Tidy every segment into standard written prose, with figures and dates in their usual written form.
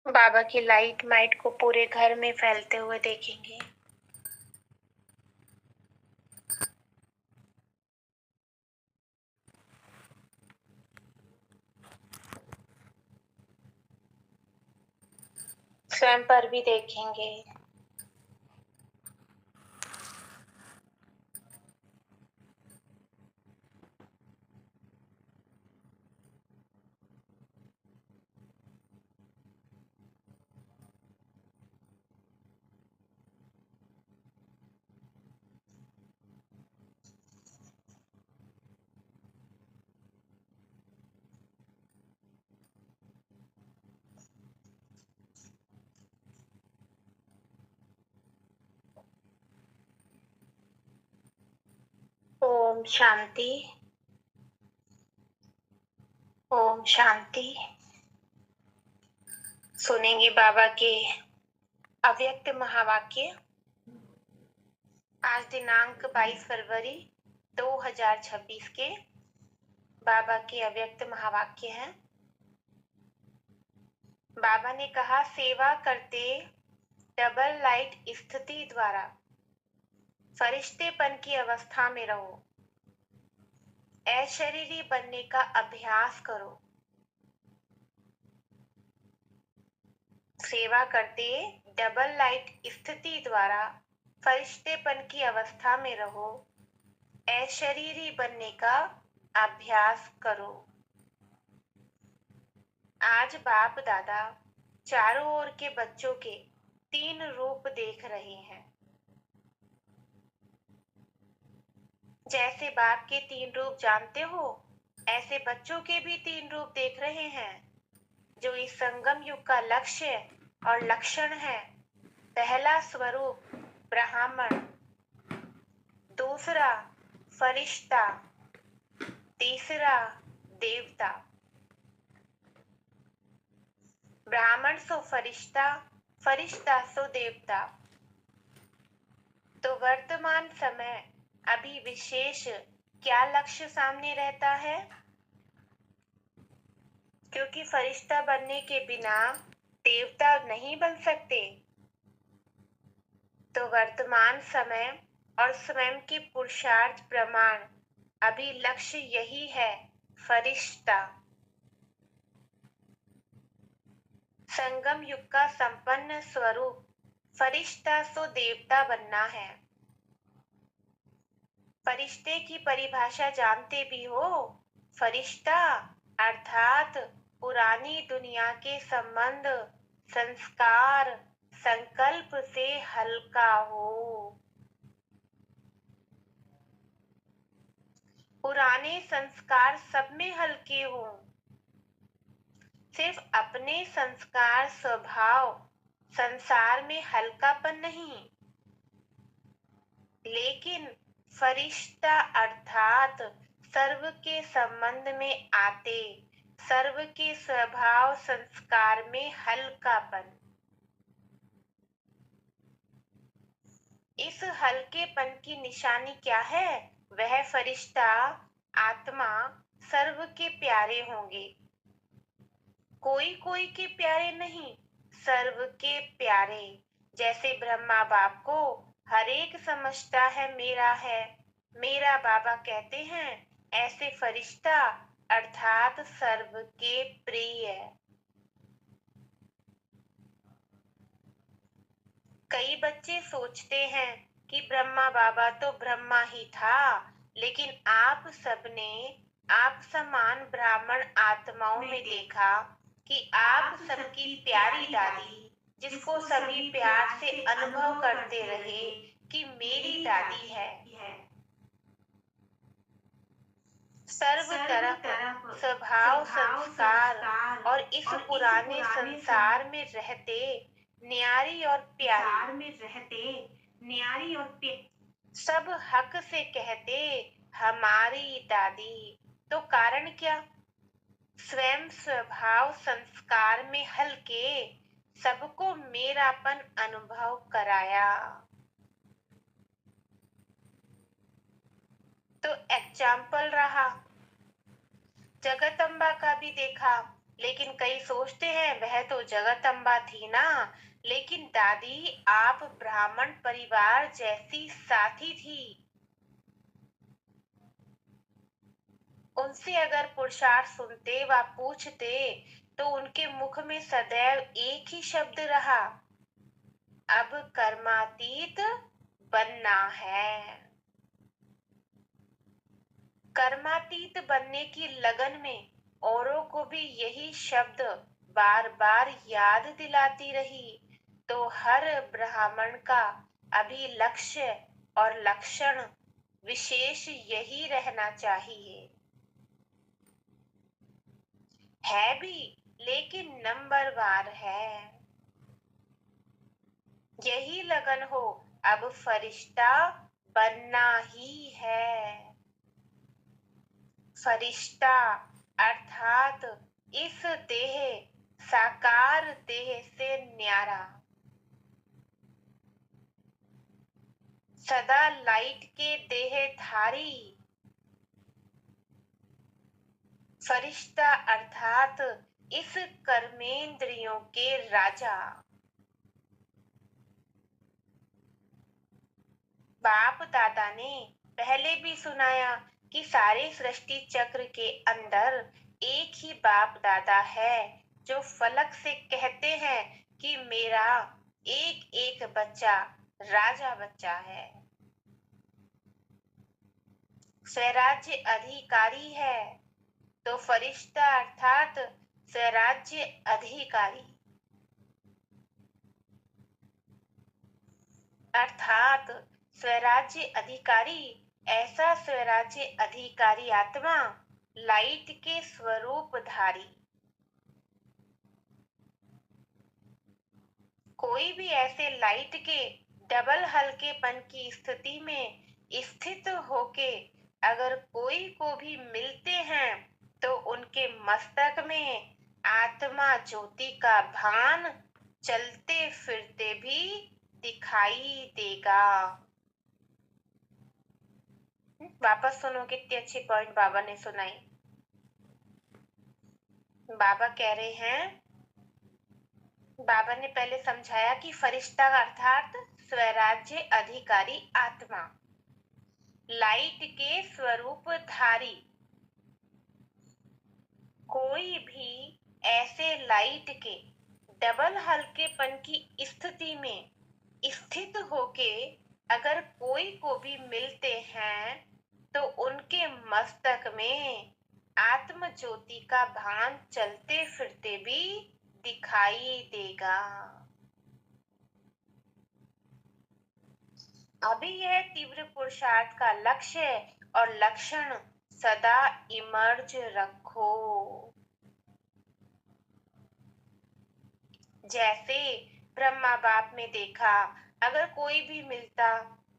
बाबा की light might को पूरे घर में फैलते हुए देखेंगे। स्वयं पर भी देखेंगे। ओम शांति। ओम शांति। सुनेंगे बाबा के अव्यक्त महावाक्य। आज दिनांक 22 फरवरी 2026 के बाबा के अव्यक्त महावाक्य हैं। बाबा ने कहा, सेवा करते डबल लाइट स्थिति द्वारा फरिश्तेपन की अवस्था में रहो। अशरीरी बनने का अभ्यास करो। सेवा करते डबल लाइट स्थिति द्वारा फरिश्तेपन की अवस्था में रहो। अशरीरी बनने का अभ्यास करो। आज बाप दादा चारों ओर के बच्चों के 3 रूप देख रहे हैं। जैसे बाप के 3 रूप जानते हो, ऐसे बच्चों के भी 3 रूप देख रहे हैं, जो इस संगम युग का लक्ष्य और लक्षण है। पहला स्वरूप ब्राह्मण, दूसरा फरिश्ता, तीसरा देवता। ब्राह्मण सो फरिश्ता, फरिश्ता सो देवता। तो वर्तमान समय अभी विशेष क्या लक्ष्य सामने रहता है? क्योंकि फरिश्ता बनने के बिना देवता नहीं बन सकते। तो वर्तमान समय और स्वयं की पुरुषार्थ प्रमाण अभी लक्ष्य यही है, फरिश्ता। संगम युग का संपन्न स्वरूप फरिश्ता सो देवता बनना है। फरिश्ते की परिभाषा जानते भी हो। फरिश्ता अर्थात पुरानी दुनिया के संबंध, संस्कार, संकल्प से हल्का हो। पुराने संस्कार सब में हल्के हो। सिर्फ अपने संस्कार स्वभाव संसार में हल्कापन नहीं, लेकिन फरिश्ता अर्थात सर्व के संबंध में आते, सर्व के स्वभाव संस्कार में हल्कापन। इस हल्केपन की निशानी क्या है? वह फरिश्ता आत्मा सर्व के प्यारे होंगे। कोई कोई के प्यारे नहीं, सर्व के प्यारे। जैसे ब्रह्मा बाप को हर एक समझता है मेरा है, मेरा बाबा कहते हैं, ऐसे फरिश्ता अर्थात सर्व के प्रिय। कई बच्चे सोचते हैं कि ब्रह्मा बाबा तो ब्रह्मा ही था, लेकिन आप सबने आप समान ब्राह्मण आत्माओं में देखा कि आप सबकी प्यारी दादी, जिसको सभी प्यार से अनुभव करते रहे कि मेरी दादी है, सर्व तरफ स्वभाव संस्कार और इस पुराने संसार में रहते न्यारी और प्यारी, सब हक से कहते हमारी दादी। तो कारण क्या? स्वयं स्वभाव संस्कार में हल्के सबको मेरापन अनुभव कराया। तो एग्जाम्पल रहा। जगदम्बा का भी देखा, लेकिन कई सोचते हैं वह तो जगत अम्बा थी ना। लेकिन दादी, आप ब्राह्मण परिवार जैसी साथी थी। उनसे अगर पुरुषार्थ सुनते व पूछते तो उनके मुख में सदैव एक ही शब्द रहा, अब कर्मातीत बनना है। कर्मातीत बनने की लगन में औरों को भी यही शब्द बार बार याद दिलाती रही, तो हर ब्राह्मण का अभी लक्ष्य और लक्षण विशेष यही रहना चाहिए। है भी, लेकिन नंबरवार है। यही लगन हो, अब फरिश्ता बनना ही है। फरिश्ता अर्थात इस देह, साकार देह से न्यारा, सदा लाइट के देहधारी। फरिश्ता अर्थात इस कर्मेंद्रियों के राजा। बाप दादा ने पहले भी सुनाया कि सारे सृष्टि चक्र के अंदर एक ही बाप दादा है जो फलक से कहते हैं कि मेरा एक एक बच्चा राजा बच्चा है, स्वराज्य अधिकारी है। तो फरिश्ता अर्थात स्वराज्य अधिकारी, अर्थात स्वराज्य अधिकारी, ऐसा स्वराज्य अधिकारी आत्मा लाइट के स्वरूपधारी। कोई भी ऐसे लाइट के डबल हल्केपन की स्थिति में स्थित होके अगर कोई को भी मिलते हैं तो उनके मस्तक में आत्मा ज्योति का भान चलते फिरते भी दिखाई देगा। वापस सुनो कितनी अच्छी पॉइंट बाबा ने सुनाई। बाबा कह रहे हैं, बाबा ने पहले समझाया कि फरिश्ता अर्थात स्वराज्य अधिकारी आत्मा, लाइट के स्वरूपधारी। कोई भी ऐसे लाइट के डबल हल्केपन की स्थिति में स्थित होके अगर कोई को भी मिलते हैं तो उनके मस्तक में आत्म ज्योति का भान चलते फिरते भी दिखाई देगा। अभी यह तीव्र पुरुषार्थ का लक्ष्य और लक्षण सदा इमर्ज रखो। जैसे ब्रह्मा बाप में देखा, अगर कोई भी मिलता,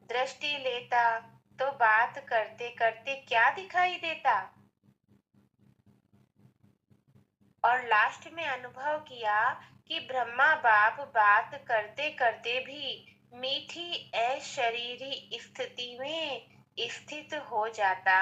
दृष्टि लेता तो बात करते करते क्या दिखाई देता, और लास्ट में अनुभव किया कि ब्रह्मा बाप बात करते करते भी मीठी अशरीरी स्थिति में स्थित हो जाता।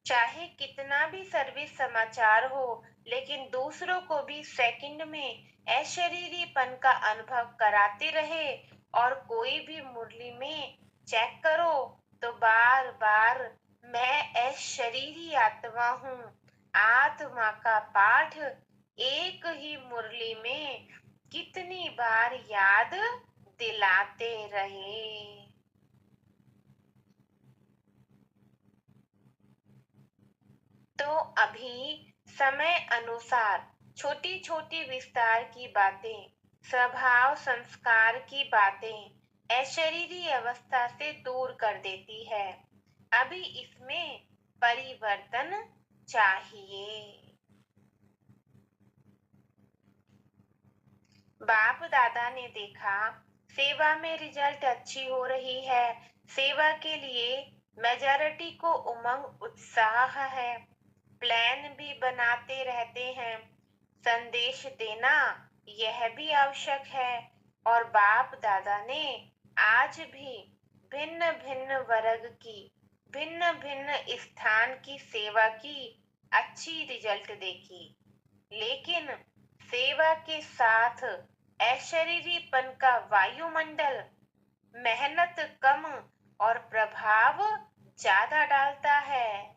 चाहे कितना भी सर्विस समाचार हो, लेकिन दूसरों को भी सेकंड में अशरीरीपन का अनुभव कराते रहे, और कोई भी मुरली में चेक करो तो बार बार मैं अशरीरी आत्मा हूँ, आत्मा का पाठ एक ही मुरली में कितनी बार याद दिलाते रहे। तो अभी समय अनुसार छोटी छोटी विस्तार की बातें, स्वभाव संस्कार की बातें अशरीरी अवस्था से दूर कर देती है। अभी इसमें परिवर्तन चाहिए। बाप दादा ने देखा सेवा में रिजल्ट अच्छी हो रही है, सेवा के लिए मेजॉरिटी को उमंग उत्साह है, प्लान भी बनाते रहते हैं, संदेश देना यह भी आवश्यक है। और बाप दादा ने आज भी भिन्न भिन्न वर्ग की भिन्न भिन्न स्थान की सेवा की अच्छी रिजल्ट देखी, लेकिन सेवा के साथ अशरीरीपन का वायुमंडल मेहनत कम और प्रभाव ज्यादा डालता है।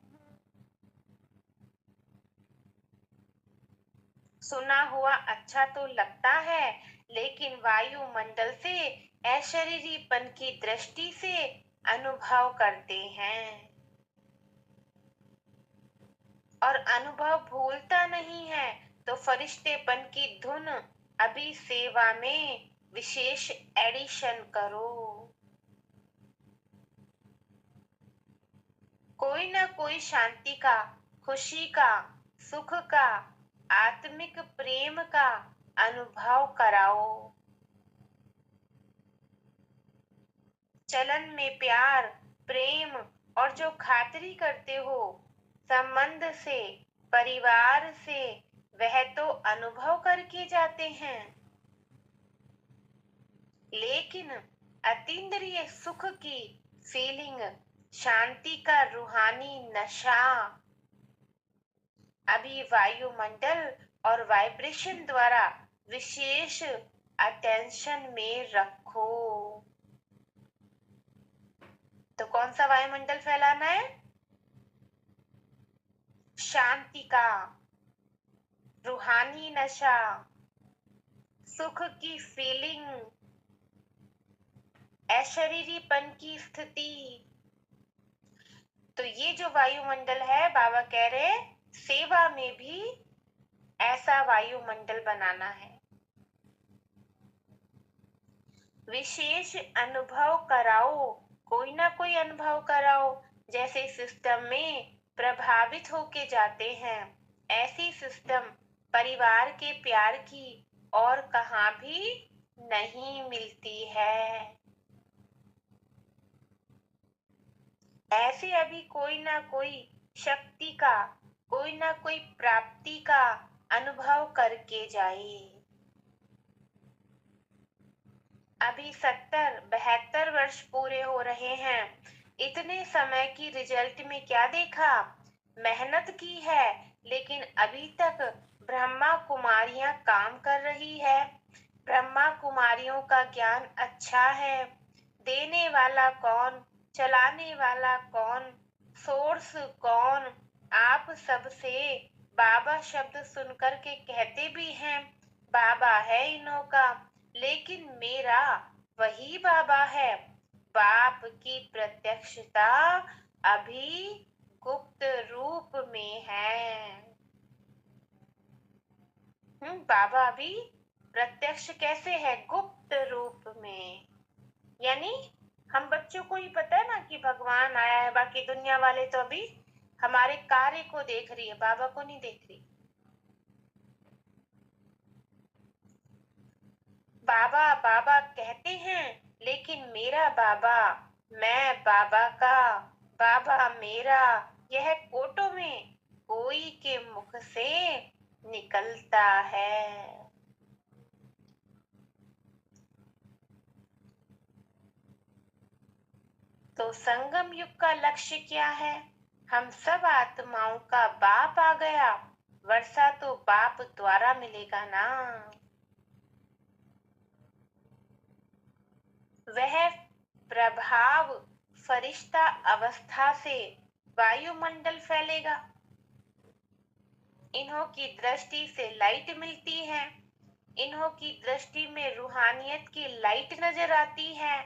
सुना हुआ अच्छा तो लगता है, लेकिन वायुमंडल से अशरीरीपन की दृष्टि से अनुभव करते हैं और अनुभव भूलता नहीं है, तो फरिश्तेपन की धुन अभी सेवा में विशेष एडिशन करो। कोई ना कोई शांति का, खुशी का, सुख का, आत्मिक प्रेम का अनुभव कराओ। चलन में प्यार, प्रेम और जो खातिरी करते हो संबंध से, परिवार से, वह तो अनुभव करके जाते हैं, लेकिन अतीन्द्रिय सुख की फीलिंग, शांति का रूहानी नशा अभी वायुमंडल और वाइब्रेशन द्वारा विशेष अटेंशन में रखो। तो कौन सा वायुमंडल फैलाना है? शांति का, रूहानी नशा, सुख की फीलिंग, अशरीरीपन की स्थिति। तो ये जो वायुमंडल है, बाबा कह रहे सेवा में भी ऐसा वायुमंडल बनाना है। विशेष अनुभव कराओ, कोई ना कोई अनुभव कराओ। जैसे सिस्टम में प्रभावित होके जाते हैं, ऐसी सिस्टम परिवार के प्यार की और कहाँ भी नहीं मिलती है। ऐसे अभी कोई ना कोई शक्ति का, कोई ना कोई प्राप्ति का अनुभव करके जाए। अभी 70-72 वर्ष पूरे हो रहे हैं। इतने समय की रिजल्ट में क्या देखा? मेहनत की है, लेकिन अभी तक ब्रह्मा कुमारियां काम कर रही है। ब्रह्मा कुमारियों का ज्ञान अच्छा है। देने वाला कौन, चलाने वाला कौन, सोर्स कौन, आप सबसे बाबा शब्द सुनकर के कहते भी हैं बाबा है इन्हों का, लेकिन मेरा वही बाबा है। बाप की प्रत्यक्षता अभी गुप्त रूप में है। बाबा अभी प्रत्यक्ष कैसे है? गुप्त रूप में। यानी हम बच्चों को ही पता है ना कि भगवान आया है, बाकी दुनिया वाले तो अभी हमारे कार्य को देख रही है, बाबा को नहीं देख रही। बाबा बाबा कहते हैं, लेकिन मेरा बाबा, मैं बाबा का, बाबा मेरा, यह कोटों में कोई के मुख से निकलता है। तो संगम युग का लक्ष्य क्या है? हम सब आत्माओं का बाप आ गया, वर्षा तो बाप द्वारा मिलेगा ना। वह प्रभाव फरिश्ता अवस्था से वायुमंडल फैलेगा। इन्हों की दृष्टि से लाइट मिलती है, इन्हों की दृष्टि में रूहानियत की लाइट नजर आती है।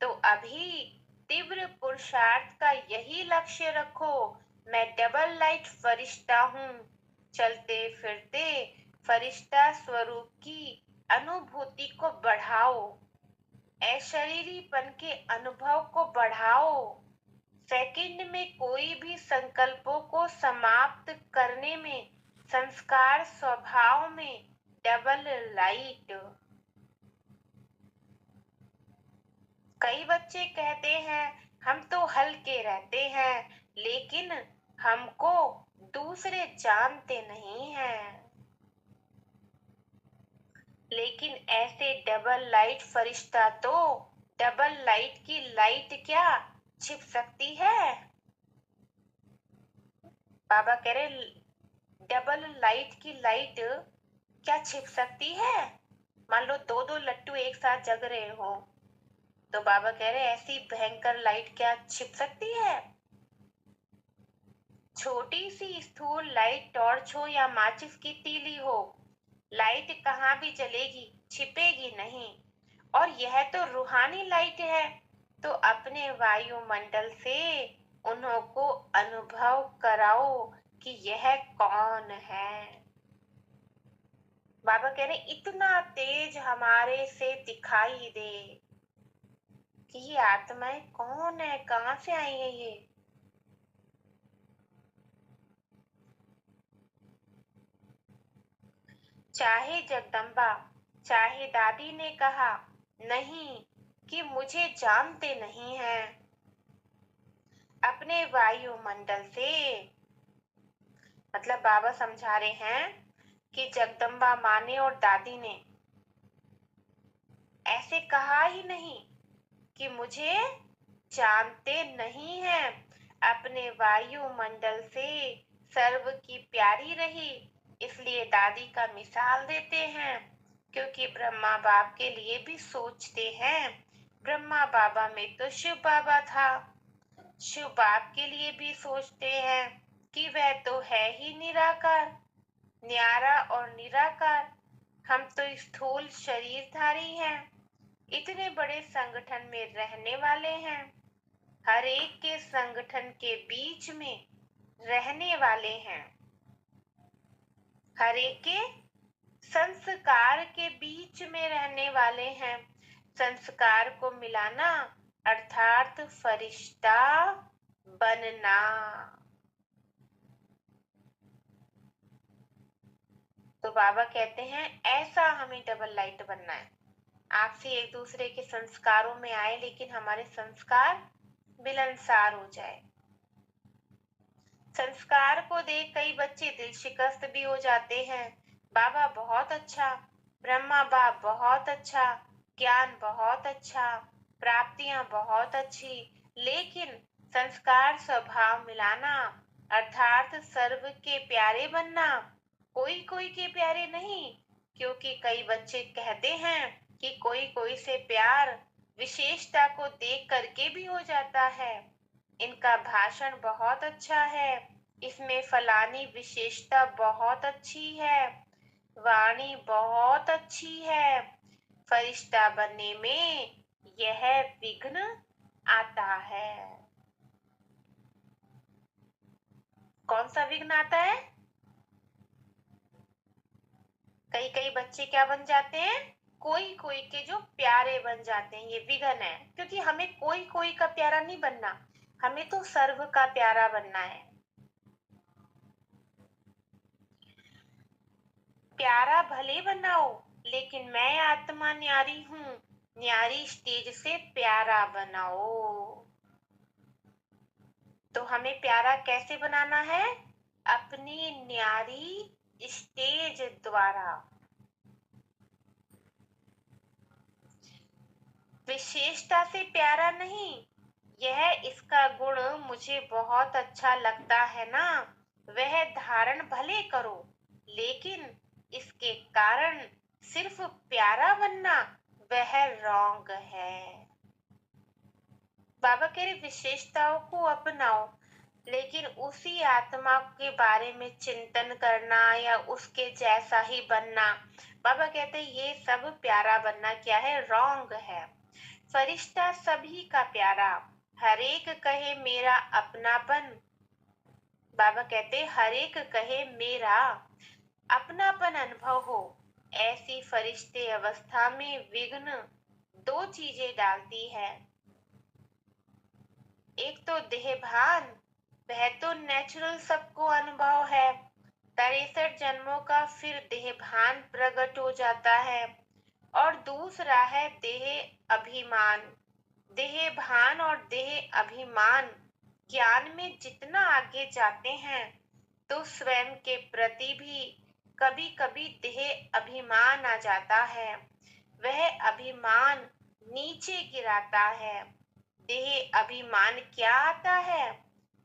तो अभी तीव्र पुरुषार्थ का यही लक्ष्य रखो, मैं डबल लाइट फरिश्ता हूँ। चलते फिरते फरिश्ता स्वरूप की अनुभूति को बढ़ाओ, अशरीरीपन के अनुभव को बढ़ाओ। सेकंड में कोई भी संकल्पों को समाप्त करने में, संस्कार स्वभाव में डबल लाइट। कई बच्चे कहते हैं हम तो हल्के रहते हैं, लेकिन हमको दूसरे जानते नहीं हैं। लेकिन ऐसे डबल लाइट फरिश्ता तो डबल लाइट की लाइट क्या छिप सकती है? बाबा कह रहे डबल लाइट की लाइट क्या छिप सकती है? मान लो दो दो लट्टू एक साथ जग रहे हो, तो बाबा कह रहे ऐसी भयंकर लाइट क्या छिप सकती है? छोटी सी स्थूल लाइट टॉर्च हो या माचिस की तीली हो, लाइट कहाँ भी जलेगी, छिपेगी नहीं। और यह तो रूहानी लाइट है, तो अपने वायुमंडल से उन्हों को अनुभव कराओ कि यह कौन है। बाबा कह रहे इतना तेज हमारे से दिखाई दे कि ये आत्माएं कौन है, कहाँ से आई है ये। चाहे जगदम्बा चाहे दादी ने कहा नहीं कि मुझे जानते नहीं हैं। अपने वायुमंडल से मतलब बाबा समझा रहे हैं कि जगदम्बा माँ ने और दादी ने ऐसे कहा ही नहीं कि मुझे जानते नहीं हैं। अपने वायुमंडल से सर्व की प्यारी रही, इसलिए दादी का मिसाल देते हैं, क्योंकि ब्रह्मा बाप के लिए भी सोचते हैं। ब्रह्मा बाबा में तो शिव बाबा था, शिव बाप के लिए भी सोचते हैं कि वह तो है ही निराकार, न्यारा और निराकार। हम तो स्थूल शरीरधारी हैं, इतने बड़े संगठन में रहने वाले हैं, हर एक के संगठन के बीच में रहने वाले हैं, हर एक के संस्कार के बीच में रहने वाले हैं। संस्कार को मिलाना अर्थात फरिश्ता बनना। तो बाबा कहते हैं ऐसा हमें डबल लाइट बनना है। आपसे एक दूसरे के संस्कारों में आए, लेकिन हमारे संस्कार मिलनसार हो जाए। संस्कार को देख कई बच्चे दिल शिकस्त भी हो जाते हैं। बाबा बहुत अच्छा, ब्रह्मा बाप बहुत अच्छा, ज्ञान बहुत अच्छा, प्राप्तियां बहुत अच्छी, लेकिन संस्कार स्वभाव मिलाना अर्थात सर्व के प्यारे बनना कोई कोई के प्यारे नहीं। क्योंकि कई बच्चे कहते हैं कि कोई कोई से प्यार विशेषता को देख करके भी हो जाता है। इनका भाषण बहुत अच्छा है, इसमें फलानी विशेषता बहुत अच्छी है, वाणी बहुत अच्छी है, फरिश्ता बनने में यह विघ्न आता है। कौन सा विघ्न आता है? कई कई बच्चे क्या बन जाते हैं, कोई कोई के जो प्यारे बन जाते हैं, ये विघ्न है। क्योंकि हमें कोई कोई का प्यारा नहीं बनना, हमें तो सर्व का प्यारा बनना है। प्यारा भले बनाओ, लेकिन मैं आत्मा न्यारी हूँ, न्यारी स्टेज से प्यारा बनाओ। तो हमें प्यारा कैसे बनाना है? अपनी न्यारी स्टेज द्वारा। विशेषता से प्यारा नहीं, यह इसका गुण मुझे बहुत अच्छा लगता है ना, वह धारण भले करो, लेकिन इसके कारण सिर्फ प्यारा बनना वह रॉन्ग है। बाबा कह रहे विशेषताओं को अपनाओ, लेकिन उसी आत्मा के बारे में चिंतन करना या उसके जैसा ही बनना, बाबा कहते ये सब प्यारा बनना क्या है, रॉन्ग है। फरिश्ता सभी का प्यारा, हर एक कहे मेरा अपनापन। बाबा कहते हर एक कहे मेरा अपनापन अनुभव हो। ऐसी फरिश्ते अवस्था में विघ्न दो चीजें डालती है। एक तो देह भान, वह तो नेचुरल सबको अनुभव है, 63 जन्मों का फिर देह भान प्रकट हो जाता है। और दूसरा है देह अभिमान। देह भान और देह अभिमान ज्ञान में जितना आगे जाते हैं, तो स्वयं के प्रति भी कभी कभी देह अभिमान आ जाता है, वह अभिमान नीचे गिराता है। देह अभिमान क्या आता है?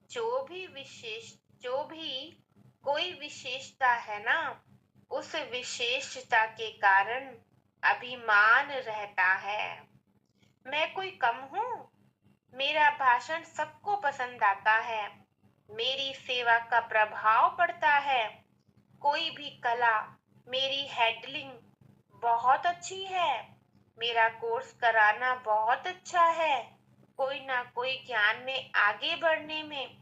जो भी विशेष जो भी कोई विशेषता है ना, उस विशेषता के कारण अभिमान रहता है। मैं कोई कम हूँ? मेरा भाषण सबको पसंद आता है। मेरी सेवा का प्रभाव पड़ता है। कोई भी कला, मेरी हैंडलिंग बहुत अच्छी है। मेरा कोर्स कराना बहुत अच्छा है। कोई ना कोई ज्ञान में आगे बढ़ने में,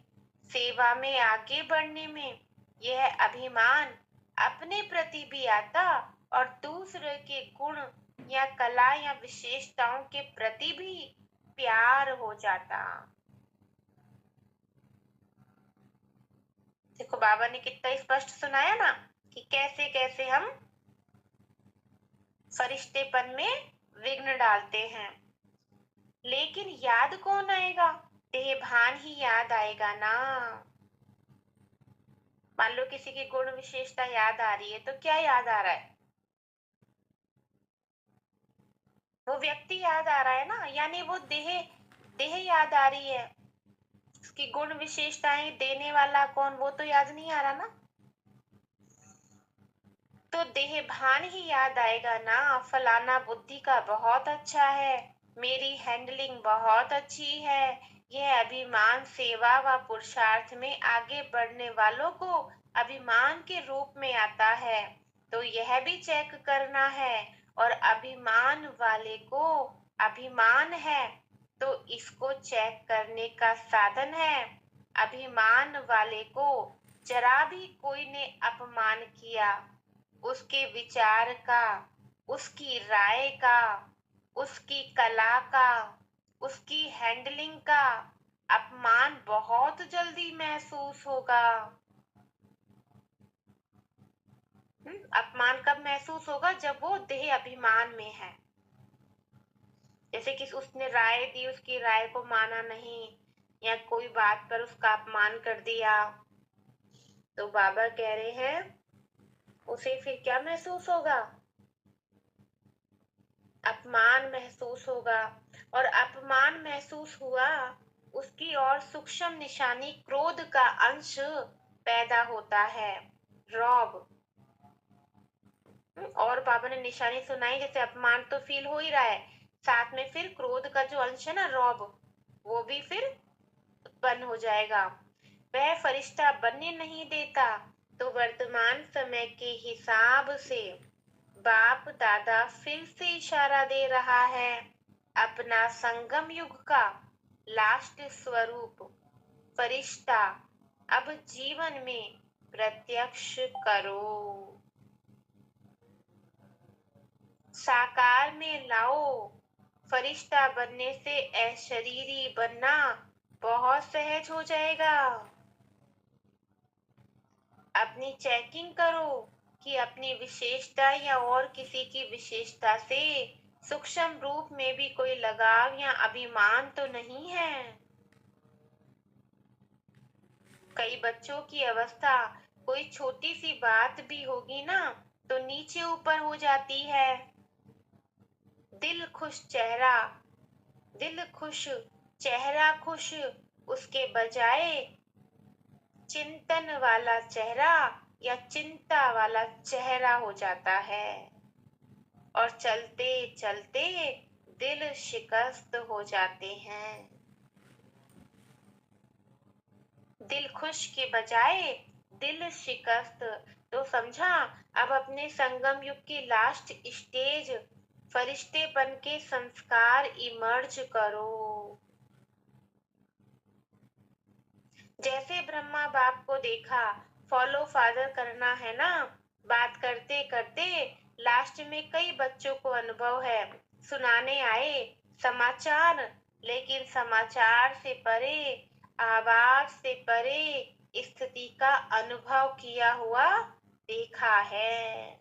सेवा में आगे बढ़ने में यह अभिमान अपने प्रति भी आता और दूसरे के गुण या कला या विशेषताओं के प्रति भी प्यार हो जाता। देखो बाबा ने कितना स्पष्ट सुनाया ना कि कैसे कैसे हम फरिश्तेपन में विघ्न डालते हैं। लेकिन याद कौन आएगा? देह भान ही याद आएगा ना। मान लो किसी की गुण विशेषता याद आ रही है तो क्या याद आ रहा है? वो व्यक्ति याद आ रहा है ना, यानी वो देह देह याद आ रही है। उसकी गुण विशेषताएं देने वाला कौन, वो तो याद नहीं आ रहा ना। तो देह भान ही याद आएगा ना। फलाना बुद्धि का बहुत अच्छा है, मेरी हैंडलिंग बहुत अच्छी है। यह अभिमान सेवा व पुरुषार्थ में आगे बढ़ने वालों को अभिमान के रूप में आता है। तो यह भी चेक करना है। और अभिमान वाले को अभिमान है तो इसको चेक करने का साधन है। अभिमान वाले को जरा भी कोई ने अपमान किया, उसके विचार का, उसकी राय का, उसकी कला का, उसकी हैंडलिंग का अपमान बहुत जल्दी महसूस होगा। अपमान कब महसूस होगा? जब वो देह अभिमान में है। जैसे कि उसने राय दी, उसकी राय को माना नहीं, या कोई बात पर उसका अपमान कर दिया, तो बाबा कह रहे हैं उसे फिर क्या महसूस होगा? अपमान महसूस होगा। और अपमान महसूस हुआ, उसकी और सूक्ष्म निशानी क्रोध का अंश पैदा होता है, रौब। और बाबा ने निशानी सुनाई, जैसे अपमान तो फील हो ही रहा है, साथ में फिर क्रोध का जो अंश है ना, रौब, वो भी फिर उत्पन्न हो जाएगा। वह फरिश्ता बनने नहीं देता। तो वर्तमान समय के हिसाब से बाप दादा फिर से इशारा दे रहा है, अपना संगम युग का लास्ट स्वरूप फरिश्ता अब जीवन में प्रत्यक्ष करो, साकार में लाओ। फरिश्ता बनने से अशरीरी बनना बहुत सहज हो जाएगा। अपनी चेकिंग करो कि अपनी विशेषता या और किसी की विशेषता से सूक्ष्म रूप में भी कोई लगाव या अभिमान तो नहीं है। कई बच्चों की अवस्था कोई छोटी सी बात भी होगी ना तो नीचे ऊपर हो जाती है। दिल खुश चेहरा, दिल खुश चेहरा खुश, उसके बजाय चिंतन वाला चेहरा या चिंता वाला चेहरा हो जाता है। और चलते चलते दिल शिकस्त हो जाते हैं। दिल खुश के बजाय दिल शिकस्त। तो समझा? अब अपने संगम युग की लास्ट स्टेज फरिश्तेपन के संस्कार इमर्ज करो। जैसे ब्रह्मा बाप को देखा, फॉलो फादर करना है ना। बात करते करते लास्ट में कई बच्चों को अनुभव है, सुनाने आए समाचार, लेकिन समाचार से परे, आवाज से परे स्थिति का अनुभव किया हुआ देखा है।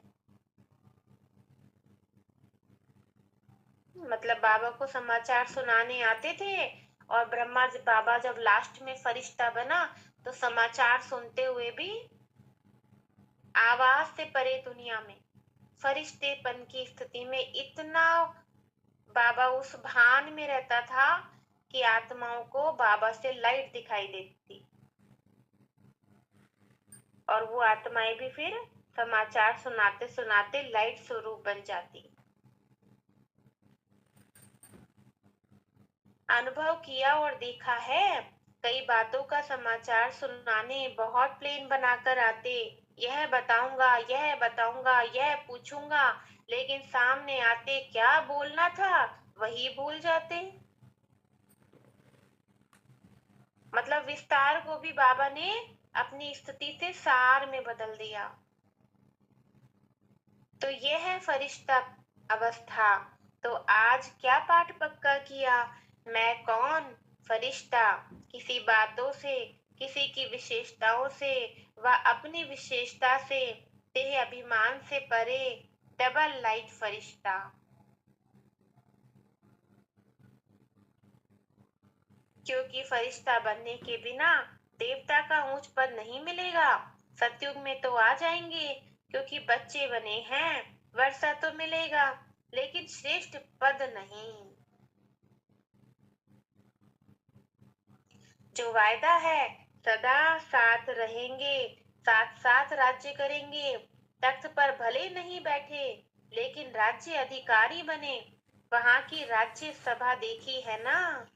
मतलब बाबा को समाचार सुनाने आते थे और ब्रह्मा बाबा जब लास्ट में फरिश्ता बना तो समाचार सुनते हुए भी आवाज से परे दुनिया में फरिश्तेपन की स्थिति में इतना बाबा उस भान में रहता था कि आत्माओं को बाबा से लाइट दिखाई देती। और वो आत्माएं भी फिर समाचार सुनाते सुनाते लाइट स्वरूप बन जाती। अनुभव किया और देखा है, कई बातों का समाचार सुनाने बहुत प्लेन बनाकर आते, यह बताऊंगा, यह बताऊंगा, यह पूछूंगा, लेकिन सामने आते क्या बोलना था वही भूल जाते। मतलब विस्तार को भी बाबा ने अपनी स्थिति से सार में बदल दिया। तो यह है फरिश्ता अवस्था। तो आज क्या पाठ पक्का किया? मैं कौन? फरिश्ता। किसी बातों से, किसी की विशेषताओं से व अपनी विशेषता से, देह अभिमान से परे, डबल लाइट फरिश्ता। क्योंकि फरिश्ता बनने के बिना देवता का ऊंच पद नहीं मिलेगा। सतयुग में तो आ जाएंगे, क्योंकि बच्चे बने हैं, वर्षा तो मिलेगा, लेकिन श्रेष्ठ पद नहीं। जो वायदा है, सदा साथ रहेंगे, साथ साथ राज्य करेंगे, तख्त पर भले नहीं बैठे, लेकिन राज्य अधिकारी बने। वहां की राज्य सभा देखी है ना?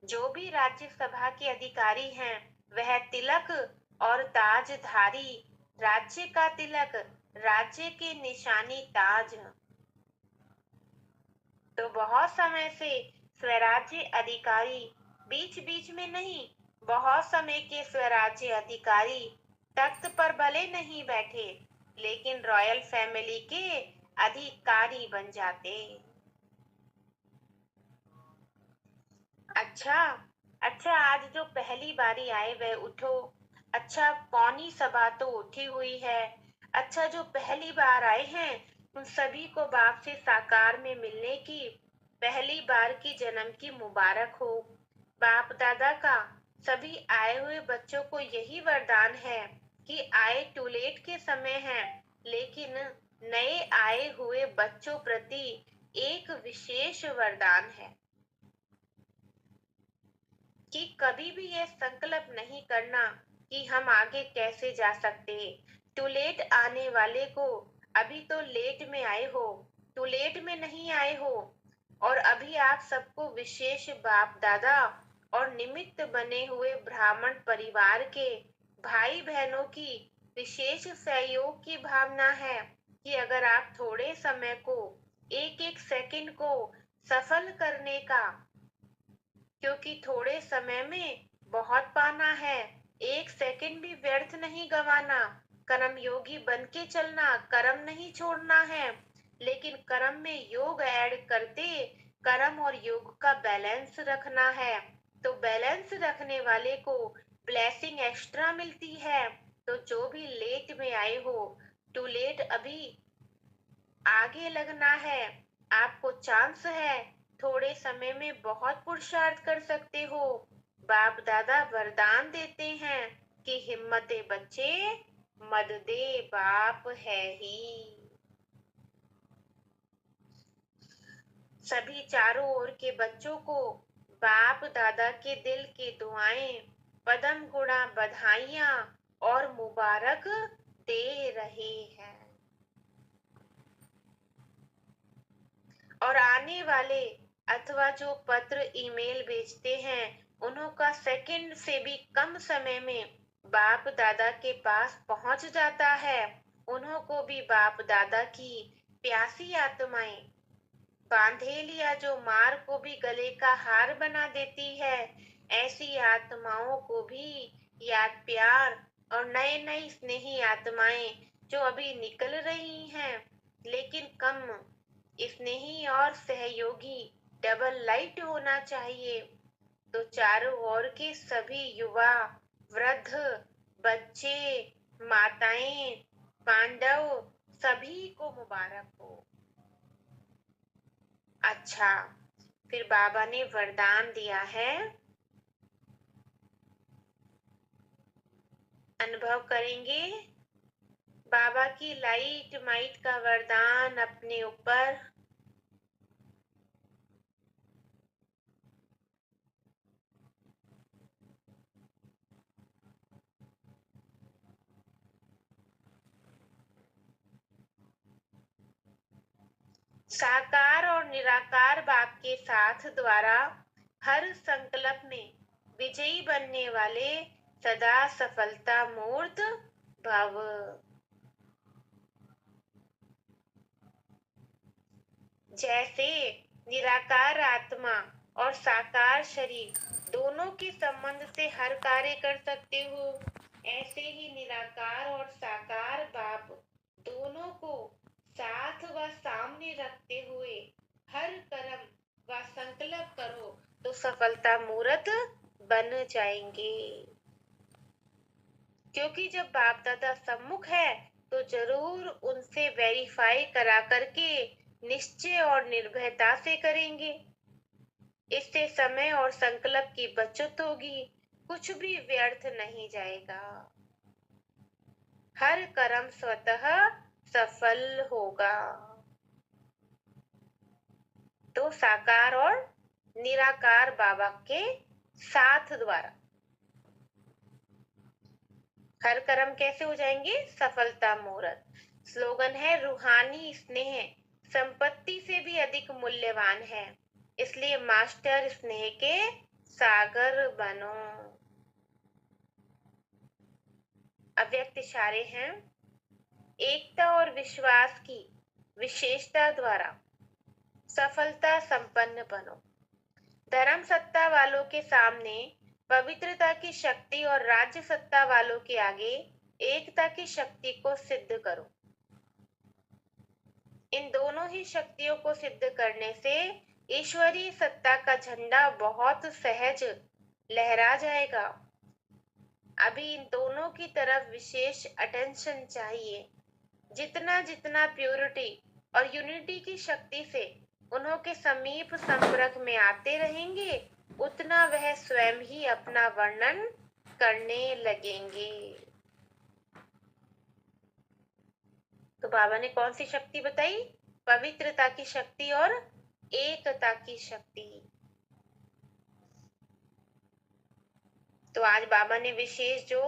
जो भी राज्यसभा के अधिकारी हैं, वह तिलक और ताजधारी, राज्य का तिलक, राज्य की निशानी ताज। तो बहुत समय से स्वराज्य अधिकारी, बीच बीच में नहीं, बहुत समय के स्वराज्य अधिकारी तख्त पर भले नहीं बैठे, लेकिन रॉयल फैमिली के अधिकारी बन जाते। अच्छा, अच्छा, आज जो पहली बारी आए वह उठो। अच्छा, पौनी सभा तो उठी हुई है। अच्छा, जो पहली बार आए हैं उन सभी को बाप से साकार में मिलने की पहली बार की जन्म की मुबारक हो। बाप दादा का सभी आए हुए बच्चों को यही वरदान है कि आए टू लेट के समय है, लेकिन नए आए हुए बच्चों प्रति एक विशेष वरदान है कि कभी भी यह संकल्प नहीं करना कि हम आगे कैसे जा सकते। टू लेट आने वाले को अभी तो लेट में आए हो, टू लेट में नहीं आए हो। और अभी आप सबको विशेष बाप दादा और निमित्त बने हुए ब्राह्मण परिवार के भाई बहनों की विशेष सहयोग की भावना है कि अगर आप थोड़े समय को, एक एक सेकंड को सफल करने का, क्योंकि थोड़े समय में बहुत पाना है, एक सेकंड भी व्यर्थ नहीं गंवाना। कर्म योगी बन के चलना, कर्म नहीं छोड़ना है, लेकिन कर्म में योग ऐड करते कर्म और योग का बैलेंस रखना है। तो बैलेंस रखने वाले को ब्लेसिंग एक्स्ट्रा मिलती है। तो जो भी लेट में आए हो, टू लेट अभी आगे लगना है, आपको चांस है, थोड़े समय में बहुत पुरुषार्थ कर सकते हो। बाप दादा वरदान देते हैं कि हिम्मते बच्चे, मद दे बाप है ही। सभी चारों ओर के बच्चों को बाप दादा के दिल की दुआएं, पदम गुणा बधाइयां और मुबारक दे रहे हैं। और आने वाले अथवा जो पत्र ईमेल भेजते हैं, उन्हों का सेकंड से भी कम समय में बाप दादा के पास पहुंच जाता है। उन्हों को भी बाप दादा की प्यासी आत्माएं, बांधेलिया जो मार को भी गले का हार बना देती है, ऐसी आत्माओं को भी याद प्यार और नए नई स्नेही आत्माएं जो अभी निकल रही हैं, लेकिन कम स्नेही और सहयोगी, डबल लाइट होना चाहिए। तो चारों ओर के सभी युवा, वृद्ध, बच्चे, माताएं, पांडव, सभी को मुबारक हो। अच्छा, फिर बाबा ने वरदान दिया है, अनुभव करेंगे बाबा की लाइट माइट का वरदान अपने ऊपर। साकार और निराकार बाप के साथ द्वारा हर संकल्प में विजयी बनने वाले सदा सफलता मूर्त भव। जैसे निराकार आत्मा और साकार शरीर दोनों के संबंध से हर कार्य कर सकते हो, ऐसे ही निराकार और साकार बाप दोनों को साथ व सामने रखते हुए हर कर्म व संकल्प करो तो सफलता मूर्त बन जाएंगे। क्योंकि जब बाप दादा सम्मुख है तो जरूर उनसे वेरीफाई करा करके निश्चय और निर्भयता से करेंगे। इससे समय और संकल्प की बचत होगी, कुछ भी व्यर्थ नहीं जाएगा, हर कर्म स्वतः सफल होगा। तो साकार और निराकार बाबा के साथ द्वारा हर कर्म कैसे हो जाएंगे? सफलता मूर्त। स्लोगन है रूहानी स्नेह संपत्ति से भी अधिक मूल्यवान है, इसलिए मास्टर स्नेह के सागर बनो। अव्यक्त इशारे हैं, एकता और विश्वास की विशेषता द्वारा सफलता संपन्न बनो। धर्म सत्ता वालों के सामने पवित्रता की शक्ति और राज्य सत्ता वालों के आगे एकता की शक्ति को सिद्ध करो। इन दोनों ही शक्तियों को सिद्ध करने से ईश्वरीय सत्ता का झंडा बहुत सहज लहरा जाएगा। अभी इन दोनों की तरफ विशेष अटेंशन चाहिए। जितना जितना प्योरिटी और यूनिटी की शक्ति से उन्हों के समीप संपर्क में आते रहेंगे, उतना वह स्वयं ही अपना वर्णन करने लगेंगे। तो बाबा ने कौन सी शक्ति बताई? पवित्रता की शक्ति और एकता की शक्ति। तो आज बाबा ने विशेष जो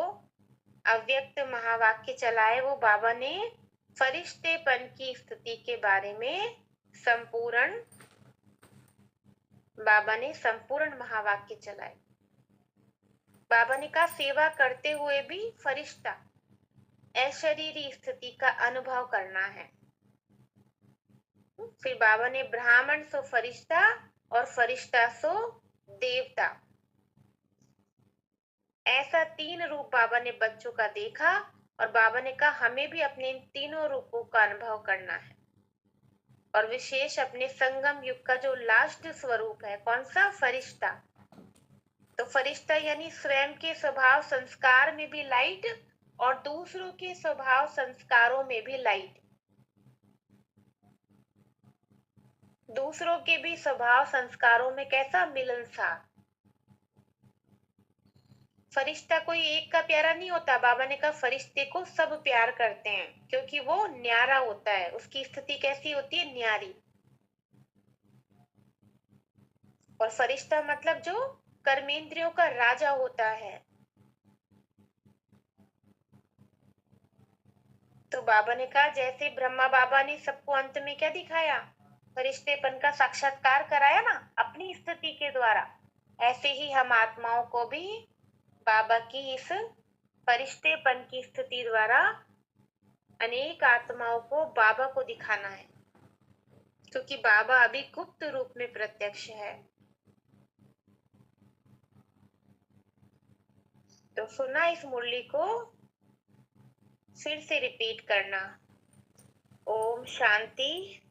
अव्यक्त महावाक्य चलाए वो बाबा ने फरिश्तेपन की स्थिति के बारे में संपूर्ण महावाक्य चलाए। बाबा ने कहा सेवा करते हुए भी फरिश्ता अशरीरी स्थिति का अनुभव करना है। फिर बाबा ने ब्राह्मण सो फरिश्ता और फरिश्ता सो देवता, ऐसा 3 रूप बाबा ने बच्चों का देखा और बाबा ने कहा हमें भी अपने इन तीनों रूपों का अनुभव करना है। और विशेष अपने संगम युग का जो लास्ट स्वरूप है कौन सा? फरिश्ता। तो फरिश्ता यानी स्वयं के स्वभाव संस्कार में भी लाइट और दूसरों के स्वभाव संस्कारों में भी लाइट, दूसरों के भी स्वभाव संस्कारों में कैसा? मिलनसार। फरिश्ता कोई एक का प्यारा नहीं होता। बाबा ने कहा फरिश्ते को सब प्यार करते हैं क्योंकि वो न्यारा होता है, उसकी स्थिति कैसी होती है? न्यारी। और फरिश्ता मतलब जो कर्मेंद्रियों का राजा होता है। तो बाबा ने कहा जैसे ब्रह्मा बाबा ने सबको अंत में क्या दिखाया? फरिश्तेपन का साक्षात्कार कराया ना अपनी स्थिति के द्वारा, ऐसे ही हम आत्माओं को भी बाबा की इस फरिश्तेपन की स्थिति द्वारा अनेक आत्माओं को बाबा को दिखाना है, क्योंकि बाबा अभी गुप्त रूप में प्रत्यक्ष है। तो सुना इस मुरली को फिर से रिपीट करना। ओम शांति।